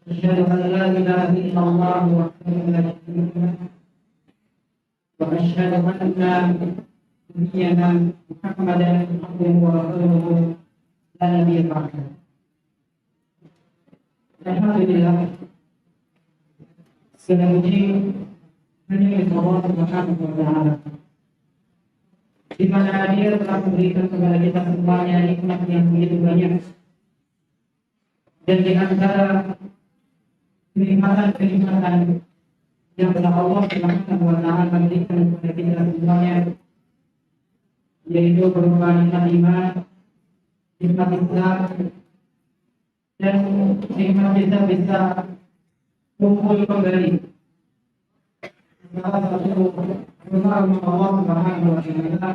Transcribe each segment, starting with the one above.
أشهد أن لا إله إلا الله وحده لا شريك له وأشهد أن نبينا محمدا عبده ورسوله لا نبي بعده. Alhamdulillah, segala puji hanya milik Allah Subhanahu wa Ta'ala, di mana Dia telah memberikan kepada kita semuanya nikmat yang begitu banyak, dan di antara kenikmatan yang telah Allah Subhanahu wa Ta'ala berikan kepada kita semuanya, yaitu berupa nikmat iman, nikmat Islam, dan nikmat kita bisa kumpul kembali. Salah satu rumah Allah Subhanahu wa Ta'ala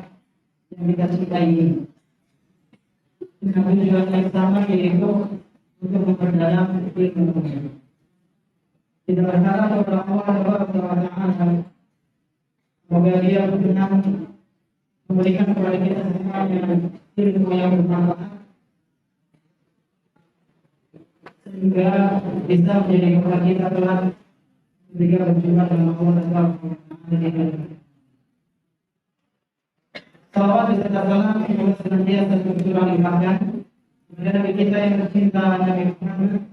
yang kita cintai ini, dengan tujuan yang sama, yaitu untuk memperdalam ilmu. Kita berharap kepada Allah Subhanahu wa Ta'ala, semoga Dia berkenan memberikan kepada kita semuanya ilmu yang bermanfaat, sehingga bisa menjadi bekal kita kelak ketika berjumpa dengan Allah Subhanahu wa Ta'ala. Salawat beserta salam semoga senantiasa tercurah limpahkan kepada Nabi kita yang tercinta, Nabi Muhammad,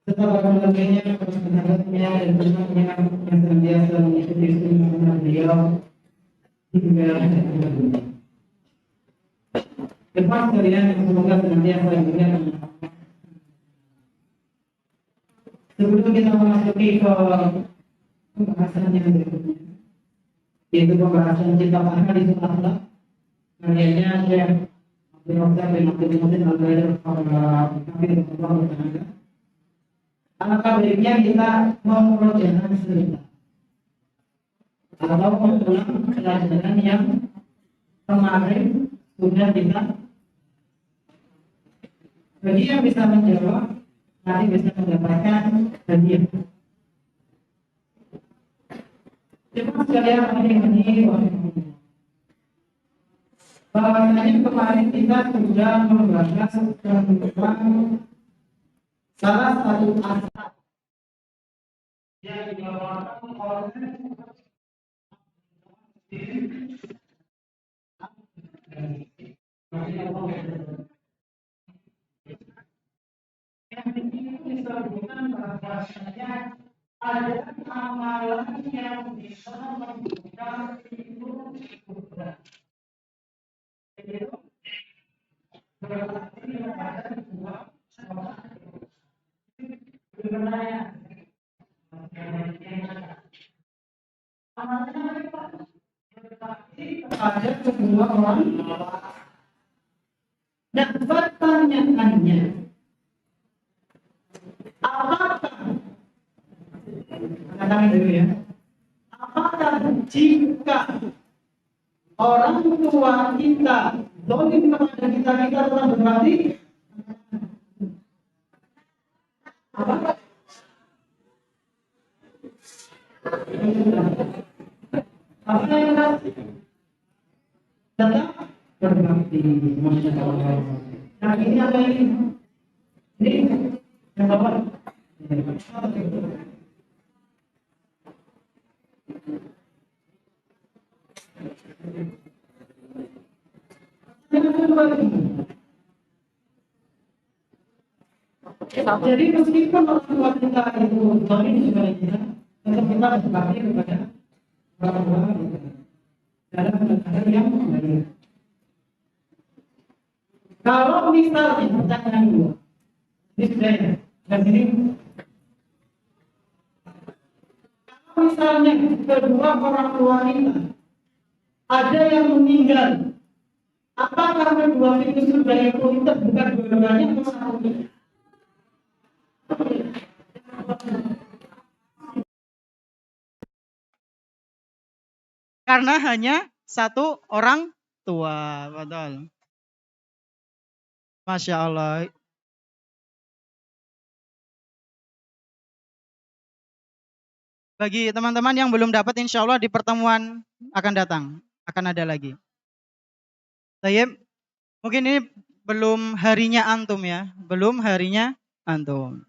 serta para keluarganya, para sahabatnya, dan teman-temannya yang senantiasa mengikuti sunnah beliau hingga akhir dunia. Depan sekalian yang semoga senantiasa diberikan. Sebelum kita memasuki ke pembahasan yang berikutnya, yaitu pembahasan kitab Ahadits Akhlaq karyanya Syekh Abdul Razak bin Abdul Muhsin Al-Badr Hafizahullah Ta'ala. Alangkah baiknya kita memperjalan sebentar atau mengulang pelajaran yang kemarin sudah kita. Bagi yang bisa menjawab, nanti bisa mendapatkan hadiah. Cuma sekalian ini bahwasanya kemarin kita sudah membahas tentang salah satu asal yang dibawakan oleh yang disebutkan bahwasanya ada amalan yang bisa membuka pintu surga. Jadi berarti ada dua sama sebenarnya ada kedua orang. Dan pertanyaannya, apakah dulu ya, apakah jika orang tua kita zalim kepada kita telah berarti apa? Apa yang tetap berbakti, masya Allah. Nah ini apa ini? Ini yang apa? Jadi meskipun orang tua kita itu zalim sebenarnya, tetap kita berbakti kepada orang tua kita dalam keadaan yang baik. Kalau misalnya pertanyaan dua, ini sudah ya, dan ini kalau misalnya kedua orang tua kita ada yang meninggal, apakah kedua pintu surga itu terbuka dua-duanya atau satu? Karena hanya satu orang tua, betul. Masya Allah. Bagi teman-teman yang belum dapat, insya Allah di pertemuan akan datang, akan ada lagi. Tayyib, mungkin ini belum harinya antum ya, belum harinya antum.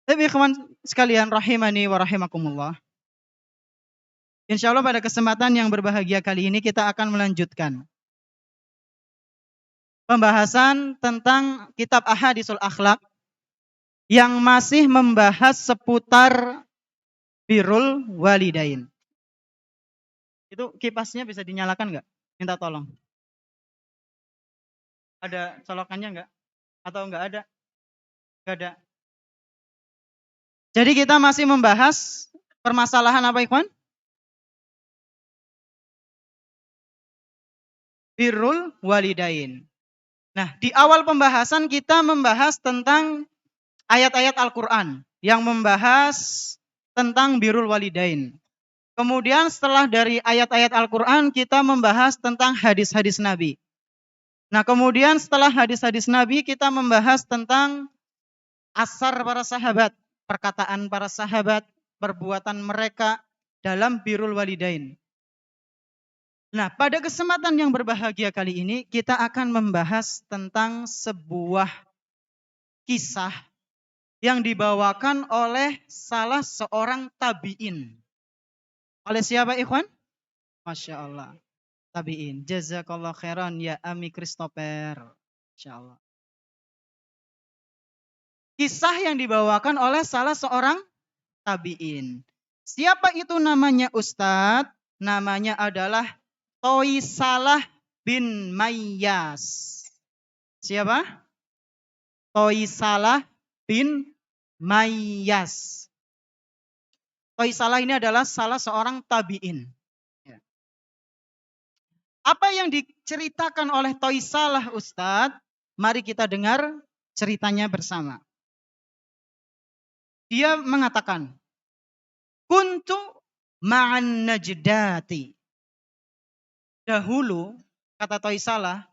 Tapi ikhwan sekalian rahimani wa rahimakumullah. Insya Allah pada kesempatan yang berbahagia kali ini kita akan melanjutkan pembahasan tentang kitab Ahadisul Akhlak yang masih membahas seputar birrul walidain. Itu kipasnya bisa dinyalakan nggak? Minta tolong. Ada colokannya nggak? Atau nggak ada? Nggak ada. Jadi kita masih membahas permasalahan apa, ikhwan? Birrul walidain. Nah, di awal pembahasan kita membahas tentang ayat-ayat Al-Quran yang membahas tentang birrul walidain. Kemudian setelah dari ayat-ayat Al-Quran kita membahas tentang hadis-hadis Nabi. Nah, kemudian setelah hadis-hadis Nabi kita membahas tentang asar para sahabat, perkataan para sahabat, perbuatan mereka dalam birrul walidain. Nah, pada kesempatan yang berbahagia kali ini kita akan membahas tentang sebuah kisah yang dibawakan oleh salah seorang tabi'in. Oleh siapa, ikhwan? Masya Allah. Tabi'in. Jazakallah khairan ya Ami Christopher. Masya Allah. Kisah yang dibawakan oleh salah seorang tabi'in. Siapa itu namanya Ustadz? Namanya adalah Toisalah bin Mayyas. Siapa? Toisalah bin Mayyas. Toisalah ini adalah salah seorang tabi'in. Apa yang diceritakan oleh Toisalah Ustadz? Mari kita dengar ceritanya bersama. Dia mengatakan, kuntu ma'an najdati. Dahulu, kata Toisalah,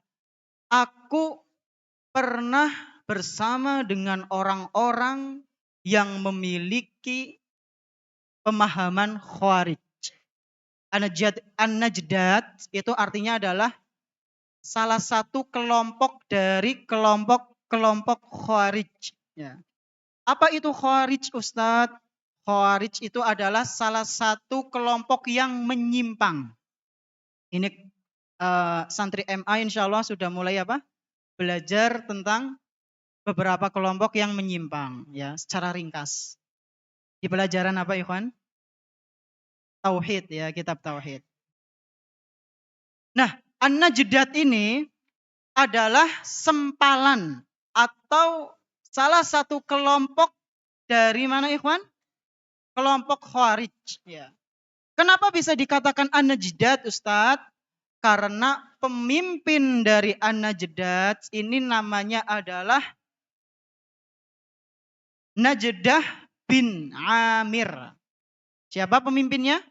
aku pernah bersama dengan orang-orang yang memiliki pemahaman Khawarij. An-Najdat itu artinya adalah salah satu kelompok dari kelompok-kelompok Khawarij. Ya. Apa itu Khawarij, Ustadz? Khawarij itu adalah salah satu kelompok yang menyimpang. Ini santri MA insya Allah sudah mulai belajar tentang beberapa kelompok yang menyimpang ya secara ringkas. Di pelajaran apa Ikhwan? Tauhid ya, kitab Tauhid. Nah, An-Najdat ini adalah sempalan atau salah satu kelompok dari mana Ikhwan? Kelompok Khawarij ya. Kenapa bisa dikatakan An-Najdat Ustadz? Karena pemimpin dari An-Najdat ini namanya adalah Najdah bin Amir. Siapa pemimpinnya?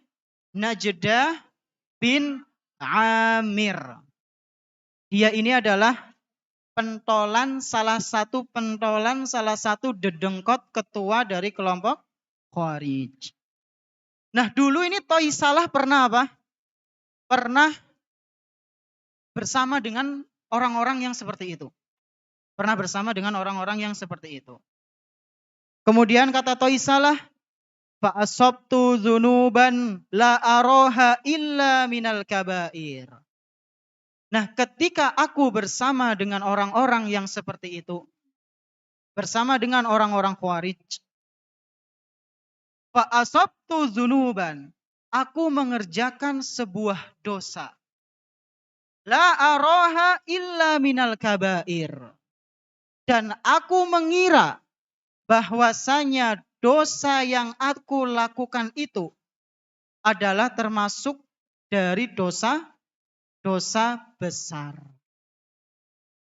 Najdah bin Amir. Dia ini adalah salah satu dedengkot ketua dari kelompok Khawarij. Nah, dulu ini Toisalah pernah Pernah bersama dengan orang-orang yang seperti itu. Kemudian kata Toisalah, fa'asabtu dzunuban la aroha illa minal kabair. Nah, ketika aku bersama dengan orang-orang yang seperti itu, bersama dengan orang-orang Khawarij, fa'asabtu dzunuban, aku mengerjakan sebuah dosa. La aroha illa minal kabair. Dan aku mengira bahwasanya dosa yang aku lakukan itu adalah termasuk dari dosa besar.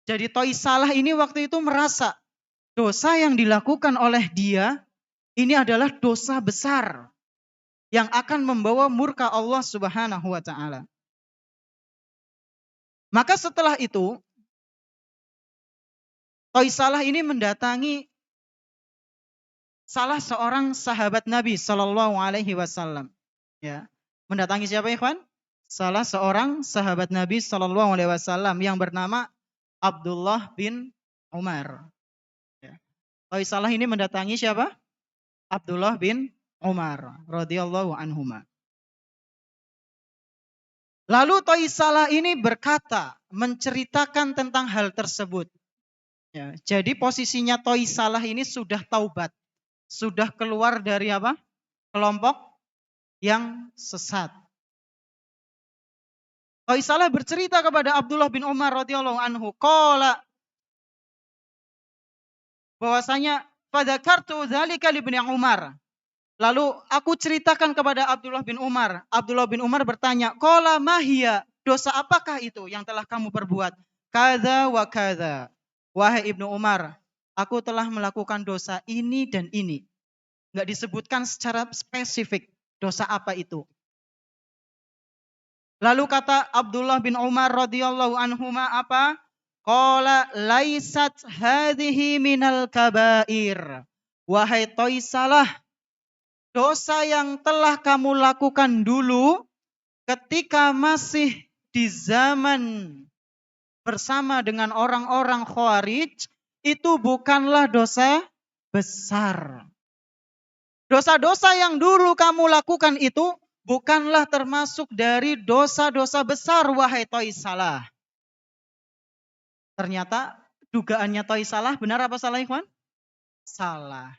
Jadi Toisalah ini waktu itu merasa dosa yang dilakukan oleh dia ini adalah dosa besar yang akan membawa murka Allah Subhanahu wa taala. Maka setelah itu Toisalah ini mendatangi salah seorang sahabat Nabi Shallallahu Alaihi Wasallam. Ya, mendatangi siapa Ikhwan? Salah seorang sahabat Nabi Shallallahu Alaihi Wasallam yang bernama Abdullah bin Umar. Ya. Toisalah ini mendatangi siapa? Abdullah bin Umar radhiyallahu anhuma. Lalu Toisalah ini berkata, menceritakan tentang hal tersebut. Ya, jadi posisinya Toisalah ini sudah taubat, sudah keluar dari kelompok yang sesat. Toisalah bercerita kepada Abdullah bin Umar radhiyallahu anhu, qala, bahwasanya fadzakartu dzalika li ibni Umar. Lalu aku ceritakan kepada Abdullah bin Umar. Abdullah bin Umar bertanya, qala mahia, dosa apakah itu yang telah kamu perbuat? Kadza wa kadza. Wahai Ibnu Umar, aku telah melakukan dosa ini dan ini. Enggak disebutkan secara spesifik dosa apa itu. Lalu kata Abdullah bin Umar radhiyallahu anhuma apa? Qala laisat hadhihi minal kabair. Wahai Toisalah, dosa yang telah kamu lakukan dulu ketika masih di zaman bersama dengan orang-orang Khawarij itu bukanlah dosa besar. Dosa-dosa yang dulu kamu lakukan itu bukanlah termasuk dari dosa-dosa besar, wahai Toisalah. Ternyata dugaannya Toisalah benar apa salah, Ikhwan? Salah.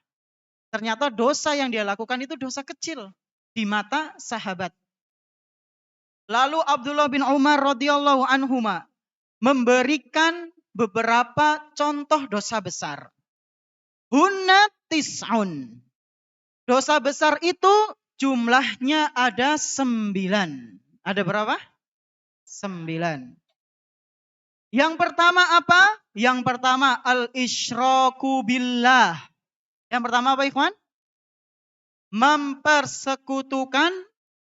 Ternyata dosa yang dia lakukan itu dosa kecil di mata sahabat. Lalu Abdullah bin Umar radhiyallahu anhuma memberikan beberapa contoh dosa besar. Hunna tis'un. Dosa besar itu jumlahnya ada 9. Ada berapa? 9. Yang pertama apa? Yang pertama al-isyraku billah. Yang pertama apa Ikhwan? Mempersekutukan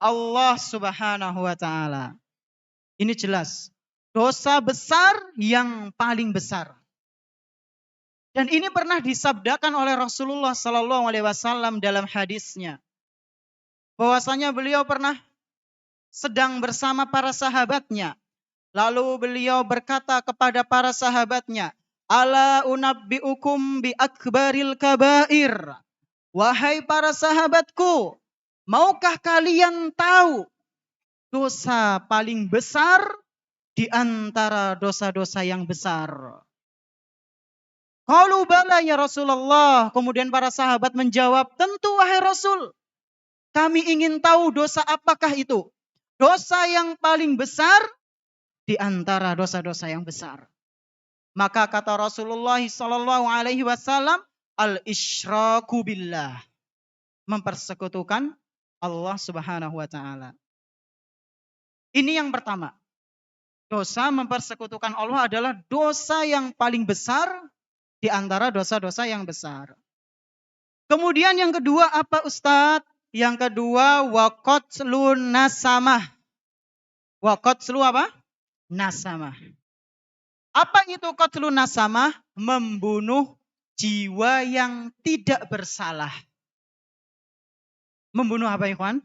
Allah Subhanahu wa taala. Ini jelas dosa besar yang paling besar. Dan ini pernah disabdakan oleh Rasulullah sallallahu alaihi wasallam dalam hadisnya. Bahwasanya beliau pernah sedang bersama para sahabatnya. Lalu beliau berkata kepada para sahabatnya, "Ala unabbiukum bi akbaril kabair." Wahai para sahabatku, maukah kalian tahu dosa paling besar di antara dosa-dosa yang besar? Qalu bala ya Rasulullah. Kemudian para sahabat menjawab, tentu wahai Rasul. Kami ingin tahu dosa apakah itu? Dosa yang paling besar di antara dosa-dosa yang besar. Maka kata Rasulullah sallallahu alaihi wasallam, al-isyraku billah. Mempersekutukan Allah Subhanahu wa taala. Ini yang pertama. Dosa mempersekutukan Allah adalah dosa yang paling besar di antara dosa-dosa yang besar. Kemudian yang kedua apa Ustadz? Yang kedua waqatlun nasamah. Waqatlu apa? Nasamah. Apa itu qatlun nasamah? Membunuh jiwa yang tidak bersalah. Membunuh apa ikhwan?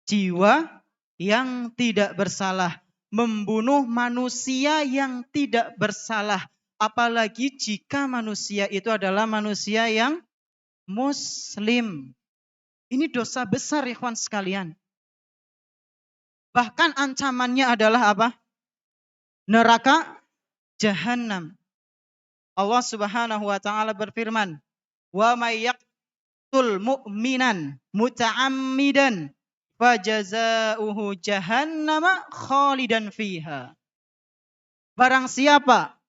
Jiwa yang tidak bersalah. Membunuh manusia yang tidak bersalah. Apalagi jika manusia itu adalah manusia yang muslim. Ini dosa besar ikhwan sekalian. Bahkan ancamannya adalah apa? Neraka Jahannam. Allah Subhanahu wa taala berfirman, "Wa may yaqtul mu'minan muta'ammidan fajazaohu jahannama khalidan fiha." Barang siapa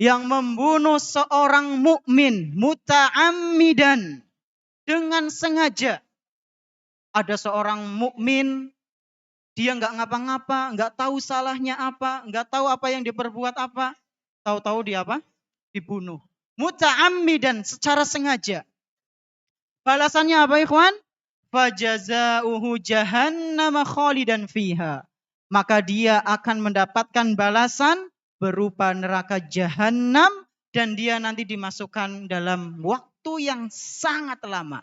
yang membunuh seorang mukmin muta'ammidan dengan sengaja. Ada seorang mukmin, dia nggak ngapa-ngapa, nggak tahu salahnya apa, nggak tahu apa yang diperbuat apa, tahu-tahu dia apa? Dibunuh. Muta'ammidan, secara sengaja. Balasannya apa ikhwan? Fajazauhu jahannama khalidan fiha. Maka dia akan mendapatkan balasan berupa neraka Jahannam dan dia nanti dimasukkan dalam waktu yang sangat lama.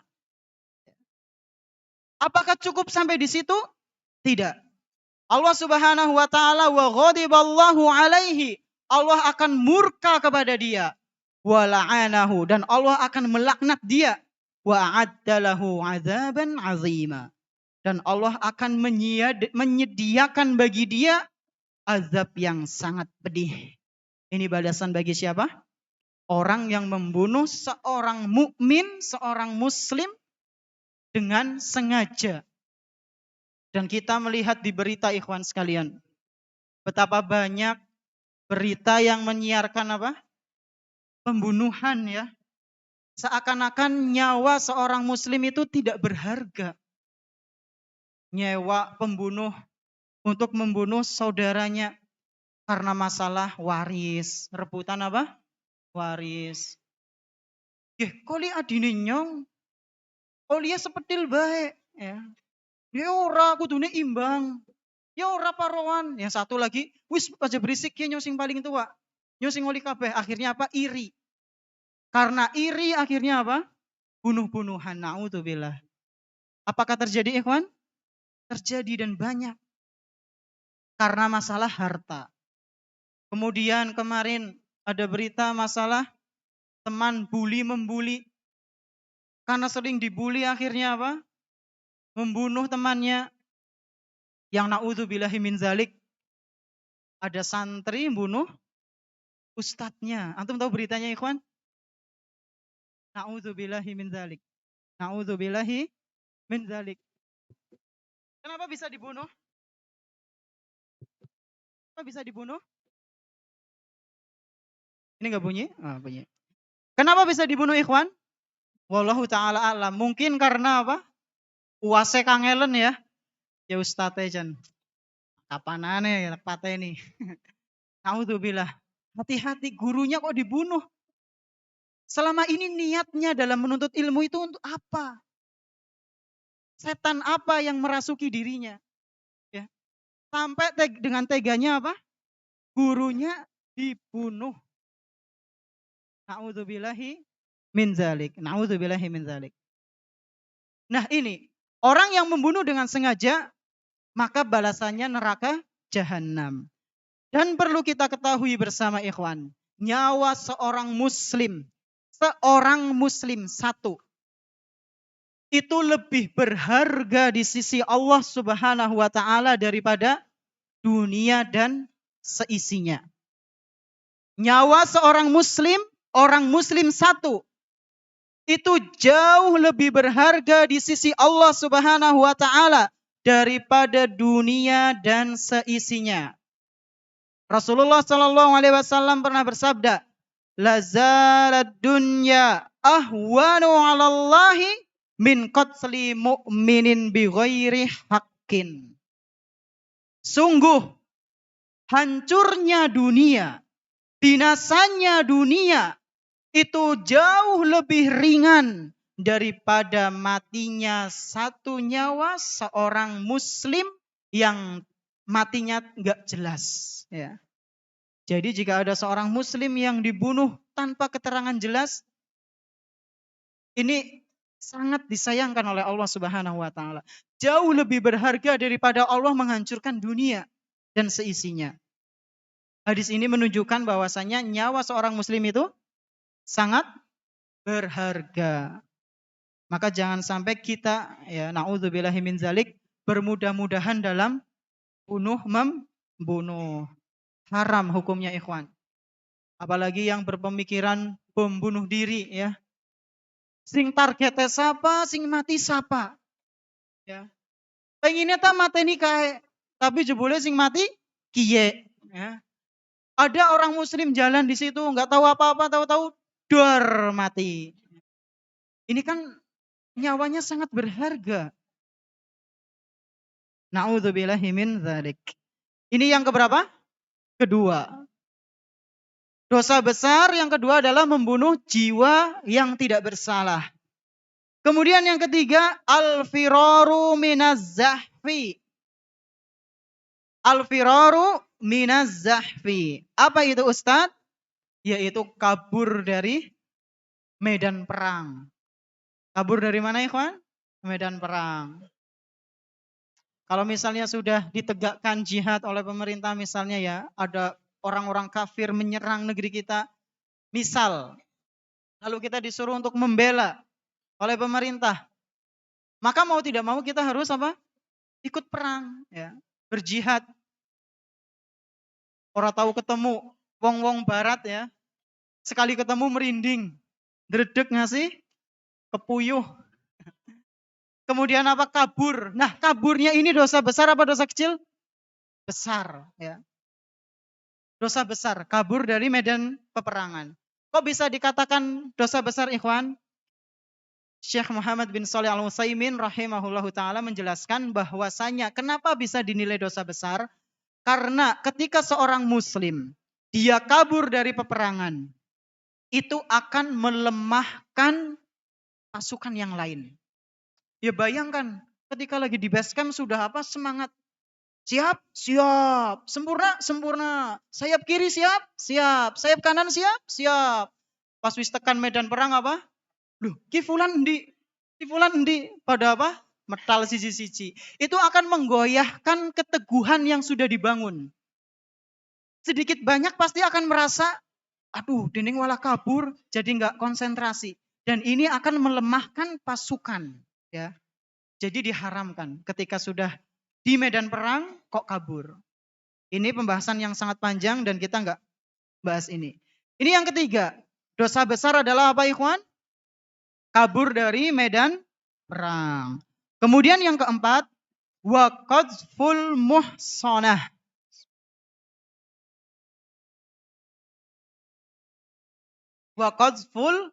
Apakah cukup sampai di situ? Tidak. Allah Subhanahu wa taala wa ghadiballahu alaihi. Allah akan murka kepada dia. Wa la'anahu, dan Allah akan melaknat dia. Wa a'addalahu 'adzaban 'azima. Dan Allah akan menyediakan bagi dia azab yang sangat pedih. Ini balasan bagi siapa? Orang yang membunuh seorang mukmin, seorang muslim dengan sengaja. Dan kita melihat di berita ikhwan sekalian, betapa banyak berita yang menyiarkan apa? Pembunuhan ya. Seakan-akan nyawa seorang muslim itu tidak berharga. Nyewa pembunuh untuk membunuh saudaranya karena masalah waris, rebutan apa? Waris. Koli adine nyong. Koli sepetil bae ya. Ya ora kudune imbang. Ya ora parowan. Yang satu lagi, wis aja berisik ya nyong sing paling tua. Nyong sing ngoli kabeh. Akhirnya apa? Iri. Karena iri akhirnya apa? Bunuh-bunuhan. Na'udzubillah. Apakah terjadi ikhwan? Terjadi dan banyak. Karena masalah harta. Kemudian kemarin ada berita masalah teman bully membuli. Karena sering dibully akhirnya apa? Membunuh temannya. Yang na'udzubillahi min zalik. Ada santri membunuh ustadznya. Antum tahu beritanya ikhwan? Na'udzubillahi min zalik. Na'udzubillahi min zalik. Kenapa bisa dibunuh? Kenapa bisa dibunuh? Ini enggak bunyi? Ah, bunyi. Kenapa bisa dibunuh ikhwan? Wallahu ta'ala alam. Mungkin karena apa? Uase kangelen ya. Ya Ustadz Jan. Kapanane ya pateni. Naudzubillah. Hati-hati, gurunya kok dibunuh. Selama ini niatnya dalam menuntut ilmu itu untuk apa? Setan apa yang merasuki dirinya? Ya. Sampai dengan teganya apa? Gurunya dibunuh. Na'udzubillahi min zalik. Na'udzubillahi min zalik. Nah ini, orang yang membunuh dengan sengaja, maka balasannya neraka Jahannam. Dan perlu kita ketahui bersama ikhwan, nyawa seorang muslim satu, itu lebih berharga di sisi Allah Subhanahu wa taala daripada dunia dan seisinya. Nyawa seorang muslim, orang muslim satu, itu jauh lebih berharga di sisi Allah Subhanahu wa taala daripada dunia dan seisinya. Rasulullah Shallallahu alaihi wasallam pernah bersabda, "La zalad dunya ahwanu 'ala Allahi min qatli mu'minin bi ghairi haqqin." Sungguh hancurnya dunia, binasanya dunia itu jauh lebih ringan daripada matinya satu nyawa seorang muslim yang matinya enggak jelas, ya. Jadi jika ada seorang muslim yang dibunuh tanpa keterangan jelas, ini sangat disayangkan oleh Allah Subhanahu wa taala. Jauh lebih berharga daripada Allah menghancurkan dunia dan seisinya. Hadis ini menunjukkan bahwasanya nyawa seorang muslim itu sangat berharga. Maka jangan sampai kita, ya, naudzubillahi min zalik, bermudah-mudahan dalam membunuh. Haram hukumnya, ikhwan. Apalagi yang berpemikiran bom bunuh diri, ya. Sing targetnya siapa, sing mati siapa. Ya. Pengennya tak mateni kae, tapi jebule sing mati kiye, ya. Ada orang muslim jalan di situ nggak tahu apa-apa, tahu-tahu dor mati. Ini kan nyawanya sangat berharga. Na'udzubillahi min dzalik. Ini yang keberapa? Kedua. Dosa besar yang kedua adalah membunuh jiwa yang tidak bersalah. Kemudian yang ketiga, al-firaru minaz zahfi. Al-firaru minaz zahfi. Apa itu, Ustadz? Yaitu kabur dari medan perang. Kabur dari mana, ikhwan? Medan perang. Kalau misalnya sudah ditegakkan jihad oleh pemerintah, misalnya, ya, ada orang-orang kafir menyerang negeri kita, misal, lalu kita disuruh untuk membela oleh pemerintah, maka mau tidak mau kita harus apa? Ikut perang, ya, berjihad. Orang tahu ketemu wong-wong barat, ya, sekali ketemu merinding, dredeg ngasih kepuyuh. Kemudian apa? Kabur. Nah, kaburnya ini dosa besar apa dosa kecil? Besar, ya. Dosa besar, kabur dari medan peperangan. Kok bisa dikatakan dosa besar, ikhwan? Syekh Muhammad bin Shalih Al-Utsaimin rahimahullahu taala menjelaskan bahwasanya kenapa bisa dinilai dosa besar? Karena ketika seorang muslim dia kabur dari peperangan, itu akan melemahkan pasukan yang lain. Ya bayangkan, ketika lagi di base camp sudah apa? Semangat. Siap, siap. Sempurna, sempurna. Sayap kiri siap, siap. Sayap kanan siap, siap. Pas wis tekan medan perang apa? Loh, ki fulan endi? Pada apa? Metal siji-siji. Itu akan menggoyahkan keteguhan yang sudah dibangun. Sedikit banyak pasti akan merasa, aduh, dening walah kabur, jadi nggak konsentrasi. Dan ini akan melemahkan pasukan. Ya, jadi diharamkan ketika sudah di medan perang kok kabur. Ini pembahasan yang sangat panjang dan kita nggak bahas ini. Ini yang ketiga, dosa besar adalah apa, ikhwan? Kabur dari medan perang. Kemudian yang keempat, wa qadzful muhsanah. Wa qadzful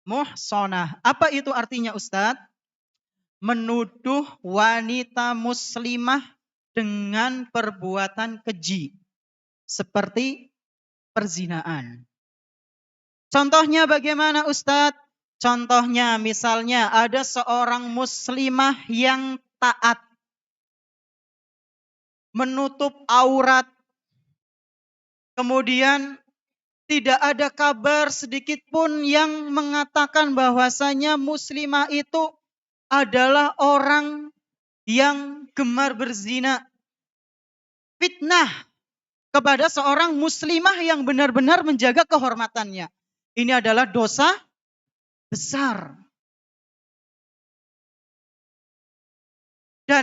muhsanah. Apa itu artinya, Ustadz? Menuduh wanita muslimah dengan perbuatan keji seperti perzinaan. Contohnya bagaimana, Ustadz? Contohnya misalnya ada seorang muslimah yang taat, menutup aurat, kemudian tidak ada kabar sedikit pun yang mengatakan bahwasanya muslimah itu adalah orang yang gemar berzina. Fitnah kepada seorang muslimah yang benar-benar menjaga kehormatannya. Ini adalah dosa besar.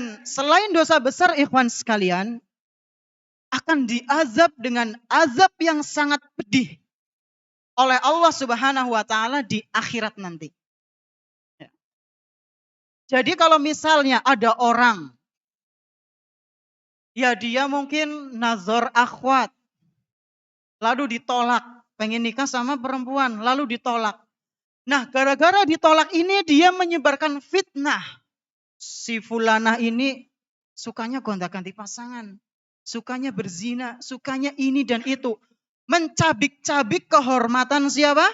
Dan selain dosa besar, ikhwan sekalian, akan diazab dengan azab yang sangat pedih oleh Allah Subhanahu wa taala di akhirat nanti. Ya. Jadi kalau misalnya ada orang, ya dia mungkin nazar akhwat, lalu ditolak, pengen nikah sama perempuan, lalu ditolak. Nah, gara-gara ditolak ini dia menyebarkan fitnah. Si fulanah ini sukanya gonta-ganti pasangan, sukanya berzina, sukanya ini dan itu. Mencabik-cabik kehormatan siapa?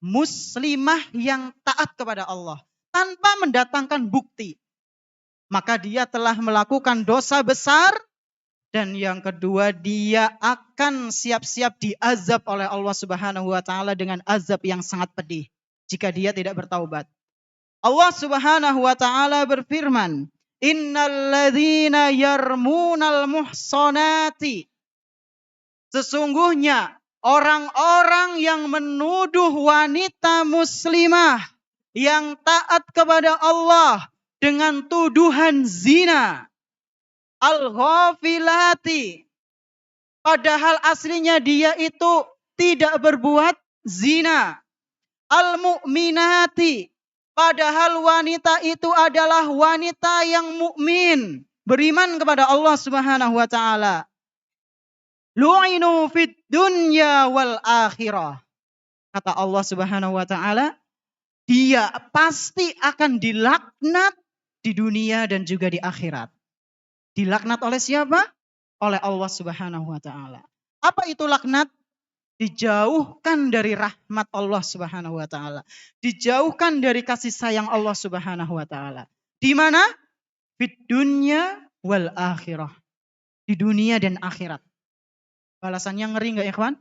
Muslimah yang taat kepada Allah tanpa mendatangkan bukti. Maka dia telah melakukan dosa besar. Dan yang kedua, dia akan siap-siap diazab oleh Allah Subhanahu wa taala dengan azab yang sangat pedih jika dia tidak bertaubat. Allah Subhanahu wa taala berfirman, "Innalladzina yarmunal muhsanati." Sesungguhnya orang-orang yang menuduh wanita muslimah yang taat kepada Allah dengan tuduhan zina, al-ghafilati, padahal aslinya dia itu tidak berbuat zina, al-mu'minati, padahal wanita itu adalah wanita yang mukmin, beriman kepada Allah Subhanahu wa taala. Lu'inu fid dunya wal akhirah. Kata Allah Subhanahu wa taala, dia pasti akan dilaknat di dunia dan juga di akhirat. Dilaknat oleh siapa? Oleh Allah Subhanahu wa taala. Apa itu laknat? Dijauhkan dari rahmat Allah Subhanahu wa taala. Dijauhkan dari kasih sayang Allah Subhanahu wa taala. Di mana? Fid dunya wal akhirah. Di dunia dan akhirat. Balasannya ngeri enggak, ikhwan?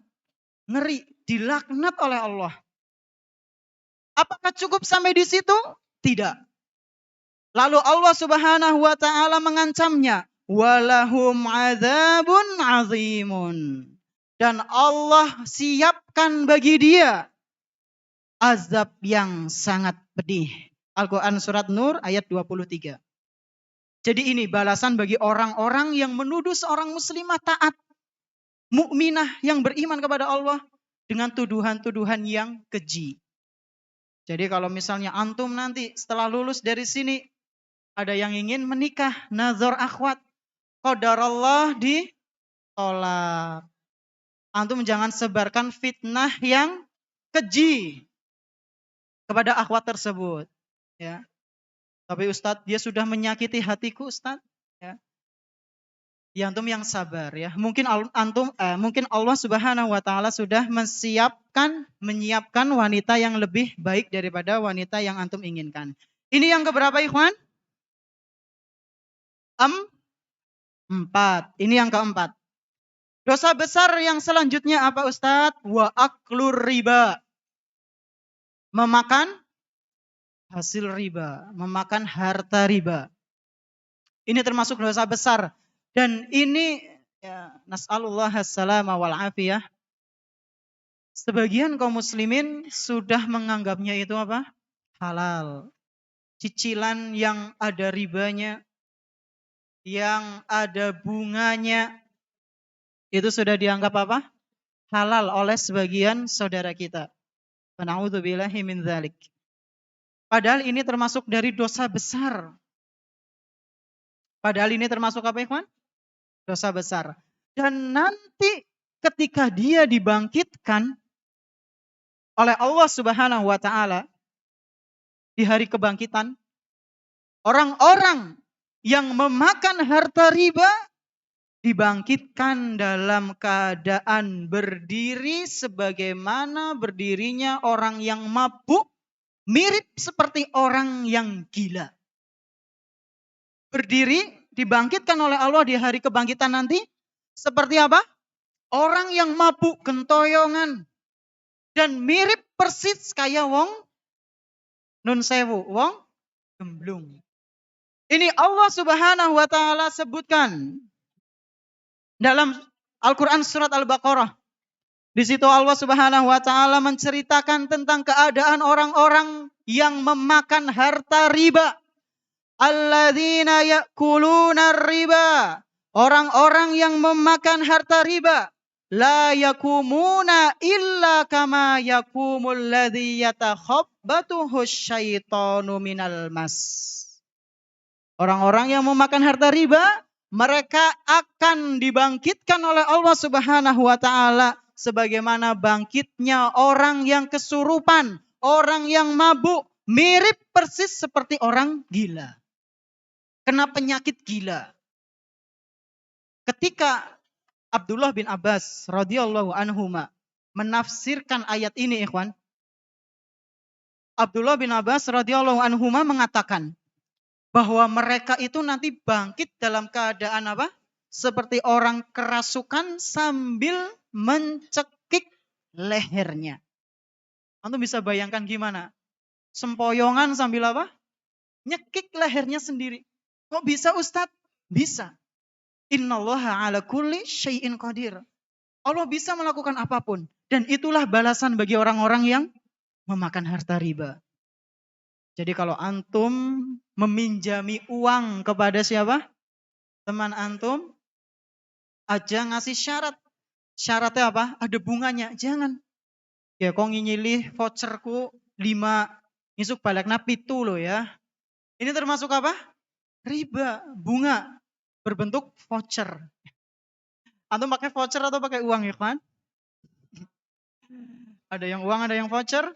Ngeri, dilaknat oleh Allah. Apakah cukup sampai di situ? Tidak. Lalu Allah Subhanahu wa taala mengancamnya, walahum adzabun azimun. Dan Allah siapkan bagi dia azab yang sangat pedih. Al-Quran surat Nur ayat 23. Jadi ini balasan bagi orang-orang yang menuduh seorang muslimah taat, mukminah yang beriman kepada Allah dengan tuduhan-tuduhan yang keji. Jadi kalau misalnya antum nanti setelah lulus dari sini, ada yang ingin menikah, nazar akhwat, qadarallah ditolak. Antum jangan sebarkan fitnah yang keji kepada akhwat tersebut. Ya. Tapi Ustadz, dia sudah menyakiti hatiku Ustadz. Ya. Ya antum yang sabar ya. Mungkin Allah Subhanahu wa taala sudah menyiapkan wanita yang lebih baik daripada wanita yang antum inginkan. Ini yang keberapa, ikhwan? 4. Ini yang keempat. Dosa besar yang selanjutnya apa, Ustadz? Wa aklur riba. Memakan hasil riba, memakan harta riba. Ini termasuk dosa besar. Dan ini ya, nas'alullah as-salama wal afiyah. Sebagian kaum muslimin sudah menganggapnya itu apa? Halal. Cicilan yang ada ribanya, yang ada bunganya, itu sudah dianggap apa? Halal oleh sebagian saudara kita. Na'udzubillahi min dzalik. Padahal ini termasuk dari dosa besar. Padahal ini termasuk apa, ikhwan? Dosa besar. Dan nanti ketika dia dibangkitkan oleh Allah Subhanahu wa taala di hari kebangkitan, orang-orang yang memakan harta riba dibangkitkan dalam keadaan berdiri sebagaimana berdirinya orang yang mabuk, mirip seperti orang yang gila. Berdiri, dibangkitkan oleh Allah di hari kebangkitan nanti, seperti apa? Orang yang mabuk gentoyongan. Dan mirip persis kayak wong nun sewu, wong gemblung. Ini Allah Subhanahu wa taala sebutkan dalam Al-Quran surat Al-Baqarah. Di situ Allah Subhanahu wa taala menceritakan tentang keadaan orang-orang yang memakan harta riba. alladzina ya'kuluna riba, orang-orang yang memakan harta riba, la yakumuna illa kama yakumul ladzi yatakhabbatuhu syaitanu minal mas. Orang-orang yang memakan harta riba, mereka akan dibangkitkan oleh Allah Subhanahu wa taala sebagaimana bangkitnya orang yang kesurupan, orang yang mabuk, mirip persis seperti orang gila. Kena penyakit gila. Ketika Abdullah bin Abbas radhiyallahu anhuma menafsirkan ayat ini, ikhwan, Abdullah bin Abbas radhiyallahu anhuma mengatakan bahwa mereka itu nanti bangkit dalam keadaan apa? Seperti orang kerasukan sambil mencekik lehernya. Antum bisa bayangkan gimana? Sempoyongan sambil apa? Nyekik lehernya sendiri. Kok bisa Ustadz? Bisa. Innallaha ala kulli syai'in qadir. Allah bisa melakukan apapun. Dan itulah balasan bagi orang-orang yang memakan harta riba. Jadi kalau antum meminjami uang kepada siapa? Teman antum, aja ngasih syarat. Syaratnya apa? Ada bunganya. Jangan. Ya kok nginyili voucherku 5, isuk balekna 7 loh ya. Ini termasuk apa? Riba, bunga berbentuk voucher. Antum pakai voucher atau pakai uang, ya kan? Ada yang uang, ada yang voucher.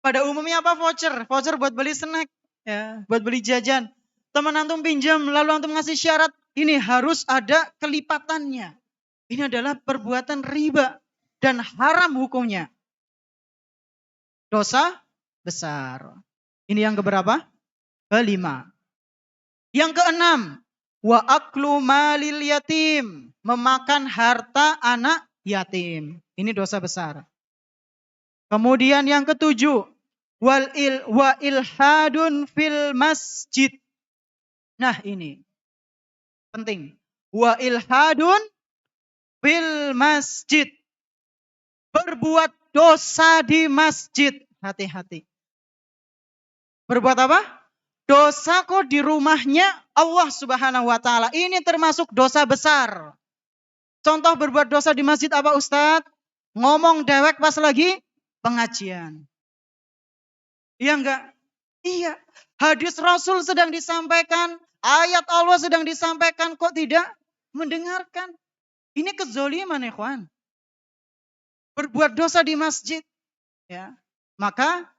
Pada umumnya apa voucher? Voucher buat beli snack, ya, buat beli jajan. Teman antum pinjam, lalu antum ngasih syarat, ini harus ada kelipatannya. Ini adalah perbuatan riba dan haram hukumnya. Dosa besar. Ini yang keberapa? Kelima. Yang keenam, wa aklu malil yatim, memakan harta anak yatim. Ini dosa besar. Kemudian yang ketujuh, wa ilhadun fil masjid. Nah ini penting. Wa ilhadun fil masjid. Berbuat dosa di masjid. Hati-hati. Berbuat apa? Dosa kok di rumahnya Allah Subhanahu wa taala. Ini termasuk dosa besar. Contoh berbuat dosa di masjid apa Ustadz? Ngomong dewek pas lagi pengajian. Iya enggak? Iya. Hadis Rasul sedang disampaikan, ayat Allah sedang disampaikan, kok tidak mendengarkan? Ini kezoliman, ikhwan. Berbuat dosa di masjid, ya. Maka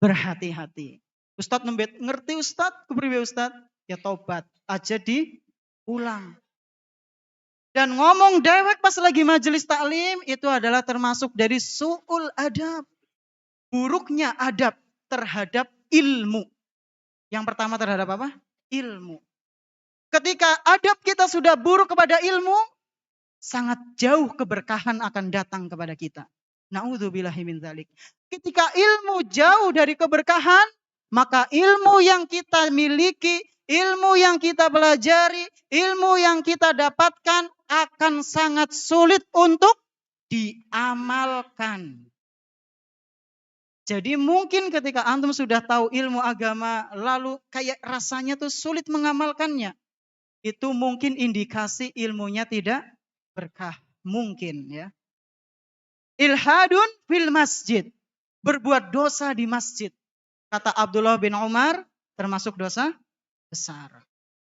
berhati-hati. Ustadz ngerti Ustadz, kepriwe Ustadz? Ya tobat aja diulang. Dan ngomong dewek pas lagi majelis taklim itu adalah termasuk dari su'ul adab. Buruknya adab terhadap ilmu. Yang pertama terhadap apa? Ilmu. Ketika adab kita sudah buruk kepada ilmu, sangat jauh keberkahan akan datang kepada kita. Na'udzubillahi min dzalik. Ketika ilmu jauh dari keberkahan, maka ilmu yang kita miliki, ilmu yang kita pelajari, ilmu yang kita dapatkan akan sangat sulit untuk diamalkan. Jadi mungkin ketika antum sudah tahu ilmu agama, lalu kayak rasanya tuh sulit mengamalkannya. Itu mungkin indikasi ilmunya tidak berkah. Mungkin ya. Ilhadun fil masjid. Berbuat dosa di masjid. Kata Abdullah bin Umar, termasuk dosa besar.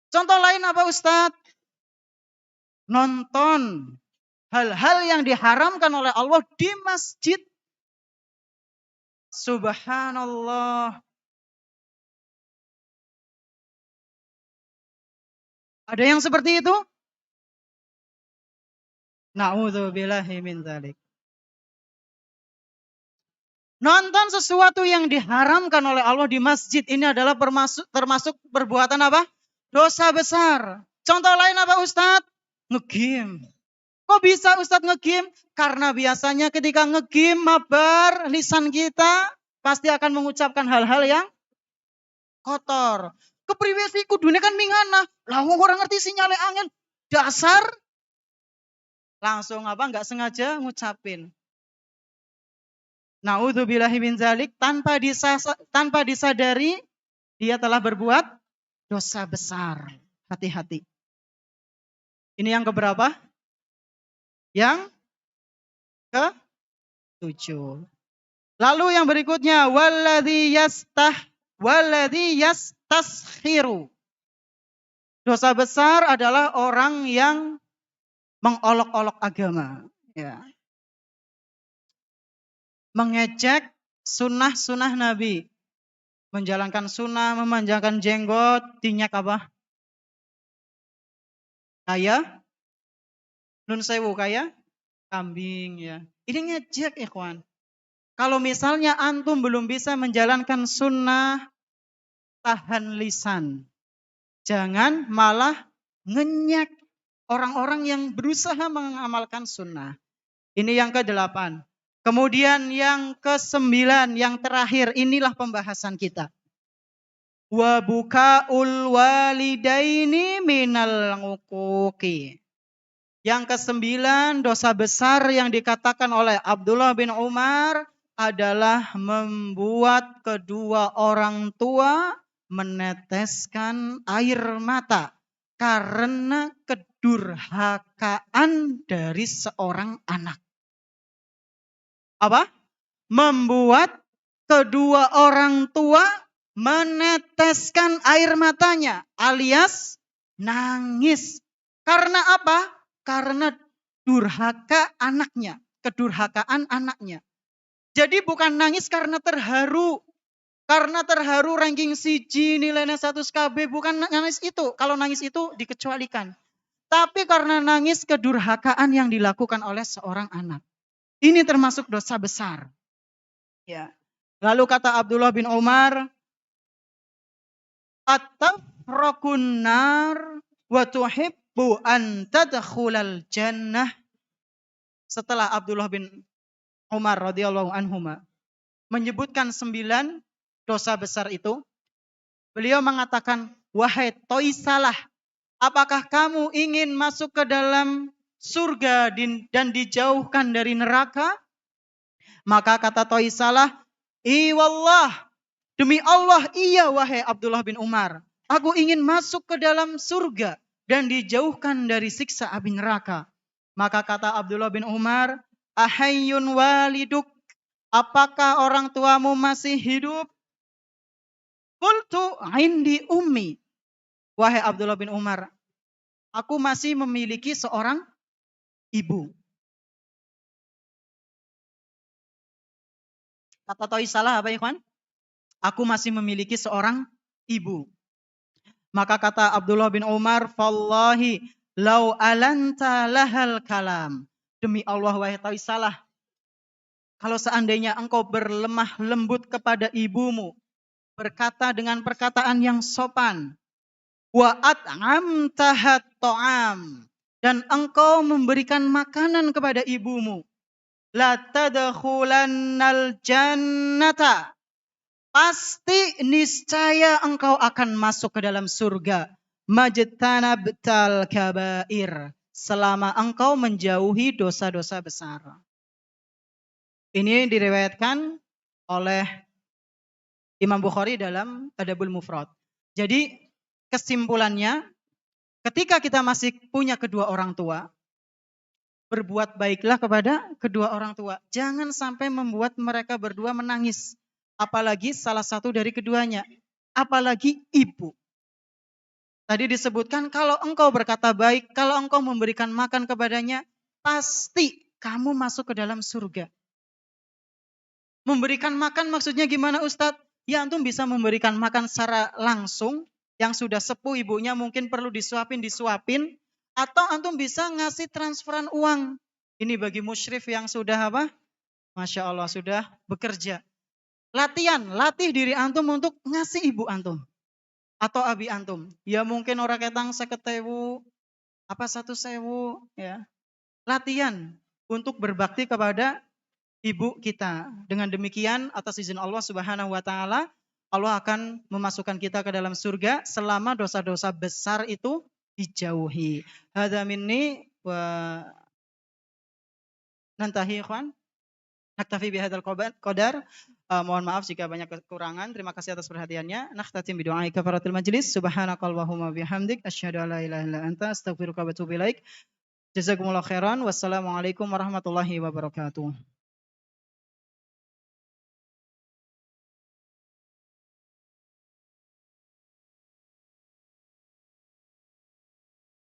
Contoh lain apa Ustadz? Nonton hal-hal yang diharamkan oleh Allah di masjid. Subhanallah. Ada yang seperti itu? Na'udzubillahi min dzalik. Nonton sesuatu yang diharamkan oleh Allah di masjid ini adalah termasuk perbuatan apa? Dosa besar. Contoh lain apa Ustadz? Nge-game. Kok bisa Ustadz nge-game? Karena biasanya ketika nge-game mabar lisan kita pasti akan mengucapkan hal-hal yang kotor. Kepriwe sih kudune kan mingana. Lah wong ora ngerti sinyale angin. Dasar langsung apa enggak sengaja ngucapin. Na'udzubillahi min dzalik tanpa disadari dia telah berbuat dosa besar. Hati-hati. Ini yang keberapa? Yang ke-7. Lalu yang berikutnya walladzi yastashiru. Dosa besar adalah orang yang mengolok-olok agama, ya. Mengejek sunnah-sunnah Nabi. Menjalankan sunnah, memanjangkan jenggot, dinyak apa? Kaya? Nun sewu kaya? Kambing, ya. Ini ngejek, ikhwan. Kalau misalnya antum belum bisa menjalankan sunnah, tahan lisan. Jangan malah ngenyek orang-orang yang berusaha mengamalkan sunnah. Ini yang ke-8. Kemudian yang ke-9, yang terakhir, inilah pembahasan kita. Wa bukaul walidaini minal uquqi. Yang ke-9, dosa besar yang dikatakan oleh Abdullah bin Umar adalah membuat kedua orang tua meneteskan air mata karena kedurhakaan dari seorang anak. Apa? Membuat kedua orang tua meneteskan air matanya alias nangis. Karena apa? Karena durhaka anaknya, kedurhakaan anaknya. Jadi bukan nangis karena terharu. Karena terharu ranking siji nilainya 100 KB, bukan nangis itu. Kalau nangis itu dikecualikan. Tapi karena nangis kedurhakaan yang dilakukan oleh seorang anak. Ini termasuk dosa besar. Ya. Lalu kata Abdullah bin Umar, "Atafraqun nar wa tuhibbu an tadkhulal jannah." Setelah Abdullah bin Umar radhiyallahu anhuma menyebutkan 9 dosa besar itu, beliau mengatakan, "Wahai Toisalah, apakah kamu ingin masuk ke dalam surga dan dijauhkan dari neraka?" Maka kata Toisalah, "Iwallah, demi Allah, iya wahai Abdullah bin Umar. Aku ingin masuk ke dalam surga dan dijauhkan dari siksa api neraka." Maka kata Abdullah bin Umar, "Ahayyun waliduk, apakah orang tuamu masih hidup?" Qultu indi ummi. Wahai Abdullah bin Umar, aku masih memiliki seorang ibu. Kata Toisalah apa ikhwan? Aku masih memiliki seorang ibu. Maka kata Abdullah bin Umar, "Fallahi lau alanta lahal kalam." Demi Allah wahai Toisalah, kalau seandainya engkau berlemah lembut kepada ibumu, berkata dengan perkataan yang sopan, wa at'amtahat ta'am, dan engkau memberikan makanan kepada ibumu, la tadkhulannal jannata, pasti niscaya engkau akan masuk ke dalam surga, majtanabtal kabair, selama engkau menjauhi dosa-dosa besar. Ini diriwayatkan oleh Imam Bukhari dalam Adabul Mufrad. Jadi kesimpulannya, ketika kita masih punya kedua orang tua, berbuat baiklah kepada kedua orang tua. Jangan sampai membuat mereka berdua menangis. Apalagi salah satu dari keduanya. Apalagi ibu. Tadi disebutkan kalau engkau berkata baik, kalau engkau memberikan makan kepadanya, pasti kamu masuk ke dalam surga. Memberikan makan maksudnya gimana Ustadz? Ya antum bisa memberikan makan secara langsung. Yang sudah sepuh ibunya mungkin perlu disuapin. Atau antum bisa ngasih transferan uang. Ini bagi musyrif yang sudah apa? Masya Allah sudah bekerja. Latih diri antum untuk ngasih ibu antum. Atau abi antum. Ya mungkin orang ketang 50.000, 1.000. Ya. Latihan untuk berbakti kepada ibu kita. Dengan demikian atas izin Allah Subhanahu wa taala, Allah akan memasukkan kita ke dalam surga selama dosa-dosa besar itu dijauhi. Hadza minni wa nantahi ikhwan. Naktafi bihadzal qadar. Mohon maaf jika banyak kekurangan. Terima kasih atas perhatiannya. Nakhtatim bi du'ai kafaratul majlis. Subhanakallahumma bihamdik asyhadu an la ilaha illa anta astaghfiruka wa atubu ilaik. Jazakumullah khairan. Wassalamualaikum warahmatullahi wabarakatuh.